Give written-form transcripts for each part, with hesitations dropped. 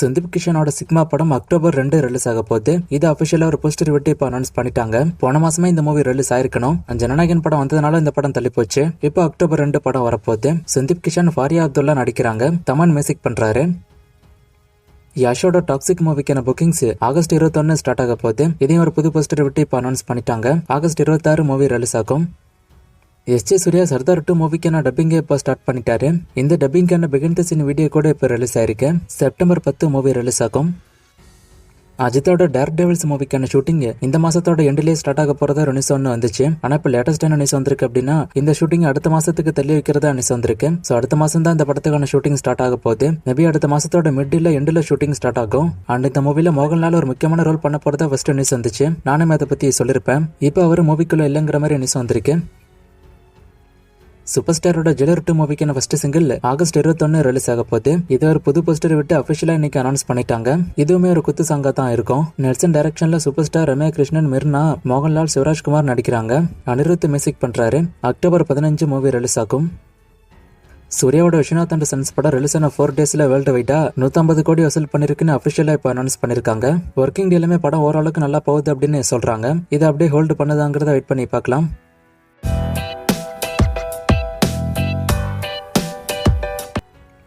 Sandeep கிஷனோட sigma படம் October 2 release ஆக போகுது. இது அபிஷியலா ஒரு போஸ்டர் விட்டு இப்ப அனௌன்ஸ் பண்ணிட்டாங்க. போன மாசமே இந்த மூவி ரிலீஸ் ஆயிருக்கணும். ஜனநாயகன் படம் வந்ததுனால இந்த படம் தள்ளி போச்சு. இப்போ அக்டோபர் 2 படம் வரப்போகுது. சந்தீப் கிஷன், ஃபாரியா அப்துல்லா நடிக்கிறாங்க. தமன் மியூசிக் பண்றாரு. யாஷோட டாக்ஸிக் மூவிக்கான புக்கிங்ஸ் ஆகஸ்ட் 21 ஸ்டார்ட் ஆக போகுது. இதையும் ஒரு புது போஸ்டர் விட்டு இப்ப அனௌன்ஸ் பண்ணிட்டாங்க. ஆகஸ்ட் 26 மூவி ரிலீஸ் ஆகும். எஸ்.ஜே. சூர்யா சர்தார் 2 மூவிக்கான டப்பிங்கை இப்போ ஸ்டார்ட் பண்ணிட்டாரு. இந்த டப்பிங்கான பிகின் தி சீன் வீடியோ கூட இப்போ ரிலீஸ் ஆயிருக்கு. செப்டம்பர் 10 மூவி ரிலீஸ் ஆகும். அஜித்தோட டேர் டெவில்ஸ் மூவிக்கான ஷூட்டிங் இந்த மாசத்தோட எண்ட்லயே ஸ்டார்ட் ஆக போறதா நியூஸ் ஒன்று வந்துச்சு. ஆனா இப்ப லேட்டஸ்டான நியூஸ் வந்திருக்கு. அப்படின்னா இந்த ஷூட்டிங் அடுத்த மாசத்துக்கு தள்ளி வைக்கிறதா நியூஸ் வந்திருக்கு. சோ அடுத்த மாசம் தான் இந்த படத்துக்கான ஷூட்டிங் ஸ்டார்ட் ஆக போகுது. மேபி அடுத்த மாசத்தோட மிட்ல எண்ட்ல ஷூட்டிங் ஸ்டார்ட் ஆகும். அண்ட் இந்த மூவில மோகன்லால் ஒரு முக்கியமான ரோல் பண்ண போறதா ஃபர்ஸ்ட் நியூஸ் வந்துச்சு. நானும் அதை பத்தி சொல்லிருப்பேன். இப்போ அவர் மூவிக்குள்ள இல்லங்கிற மாதிரி நியூஸ் வந்திருக்கு. சூப்பர் ஸ்டாரோட ஜெயிலர் 2 மூவிக்கான ஃபர்ஸ்ட் சிங்கிள் ஆகஸ்ட் 21 ரிலீஸ் ஆக போகுது. இது ஒரு புது போஸ்டர் விட்டு அபிஷியலா இன்னைக்கு அனௌன்ஸ் பண்ணிட்டாங்க. இதுவுமே ஒரு குத்து சாங்கா தான் இருக்கும். நெல்சன் டைரக்ஷன்ல சூப்பர் ஸ்டார் ரம்யா கிருஷ்ணன், மிர்னா, மோகன்லால், சிவராஜ்குமார் நடிக்கிறாங்க. அனிருத் மியூசிக் பண்றாரு. அக்டோபர் 15 மூவி ரிலீஸ் ஆகும். சூர்யாவோட விஸ்வநாத் அண்ட் சன்ஸ் படம் ரிலீஸ் ஆன 4 டேஸ்ல வேர்ல்டு வைடா 150 கோடி வசூல் பண்ணிருக்குன்னு அபிஷியலா இப்ப அனௌன்ஸ் பண்ணிருக்காங்க. ஒர்க்கிங் டேலுமே படம் ஓரளவுக்கு நல்லா போகுது அப்படின்னு சொல்றாங்க. இதை அப்படியே ஹோல்டு பண்ணதாங்கிறத வெயிட் பண்ணி பார்க்கலாம்.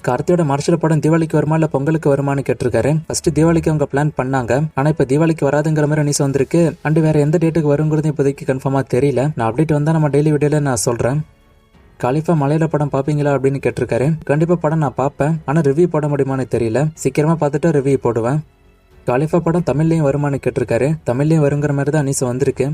கார்த்தியோட மார்ஷல் படம் தீபாவளிக்கு வருமா இல்ல பொங்கலுக்கு வருமானு கேட்டிருக்காரு. ஃபர்ஸ்ட் தீபாவளிக்கு அவங்க பிளான் பண்ணாங்க. ஆனா இப்ப தீபாவளிக்கு வராதுங்கிற மாதிரி நியூஸ் வந்திருக்கு. அண்ட் வேற எந்த டேட்டுக்கு வருங்கிறது இப்போதைக்கு கன்ஃபார்மா தெரியல. நான் அப்டேட் வந்தா நம்ம டெய்லி வீடியோல நான் சொல்றேன். காலிஃபா மலையில படம் பாப்பீங்களா அப்படின்னு கேட்டிருக்காரு. கண்டிப்பா படம் நான் பார்ப்பேன். ஆனா ரிவ்யூ போட முடியுமான்னு தெரியல. சீக்கிரமா பார்த்துட்டு ரிவ்யூ போடுவேன். காலிஃபா படம் தமிழ்லயும் வருமானு கேட்டிருக்காரு. தமிழ்லயும் வருங்கிற மாதிரி தான் நியூஸ் வந்திருக்கு.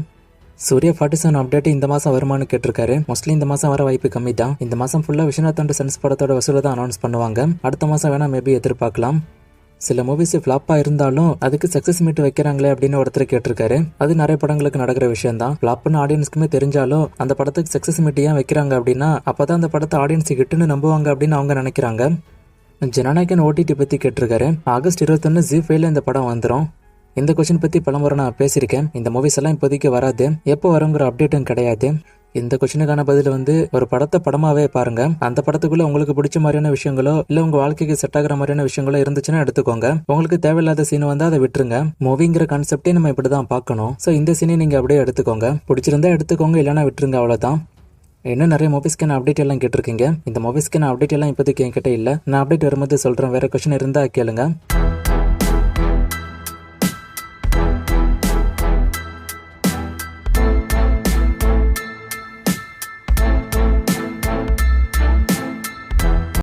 சூர்யா 47 அப்டேட் இந்த மாசம் வருமானு கேட்டிருக்காரு. மோஸ்ட்லி இந்த மாசம் வர வாய்ப்பு கம்மி தான். இந்த மாசம் ஃபுல்லா விஸ்வநாத் அண்ட் சன்ஸ் படத்தோட வசூலை தான் அனௌன்ஸ் பண்ணுவாங்க. அடுத்த மாசம் வேணா மேபி எதிர்பார்க்கலாம். சில மூவிஸ் ஃபிளாப்பா இருந்தாலும் அதுக்கு சக்சஸ் மீட் வைக்கிறாங்களே அப்படின்னு ஒருத்தர் கேட்டிருக்காரு. அது நிறைய படங்களுக்கு நடக்கிற விஷயம் தான். ஃபிளாப்னு ஆடியன்ஸ்க்குமே தெரிஞ்சாலும் அந்த படத்துக்கு சக்சஸ் மீட் ஏன் வைக்கிறாங்க அப்படின்னா அப்பதான் அந்த படத்தை ஆடியன்ஸ் ஹிட்னு நம்புவாங்க அப்படின்னு அவங்க நினைக்கிறாங்க. ஜனநாயகன் OTT பத்தி கேட்டிருக்காரு. ஆகஸ்ட் 21 ZEE5ல இந்த படம் வந்துடும். இந்த கொஸ்டின் பத்தி பலமுறை நான் பேசியிருக்கேன். இந்த மூவிஸ் எல்லாம் இப்போதைக்கு வராது. எப்போ வருங்கிற அப்டேட்டும் கிடையாது. இந்த கொஸ்டினுக்கான பதில் ஒரு படத்தை படமாவே பாருங்க. அந்த படத்துக்குள்ள உங்களுக்கு பிடிச்ச மாதிரியான விஷயங்களோ இல்ல உங்க வாழ்க்கைக்கு செட் ஆகிற மாதிரியான விஷயங்களோ இருந்துச்சுன்னா எடுத்துக்கோங்க. உங்களுக்கு தேவையில்லாத சீன் வந்தா அதை விட்டுருங்க. மூவிங்கிற கான்செப்டே நம்ம இப்படிதான் பார்க்கணும். சோ இந்த சீனை நீங்க அப்படியே எடுத்துக்கோங்க. பிடிச்சிருந்தா எடுத்துக்கோங்க, இல்லைன்னா விட்டுருங்க, அவ்வளவுதான். இன்னும் நிறைய மூவிஸ்க்கான அப்டேட் எல்லாம் கேட்டிருக்கீங்க. இந்த மூவிஸ்க்கான அப்டேட் எல்லாம் இப்போதைக்கு என்கிட்ட இல்ல. நான் அப்டேட் வரும்போது சொல்றேன். வேற கொஸ்டின் இருந்தா கேளுங்க.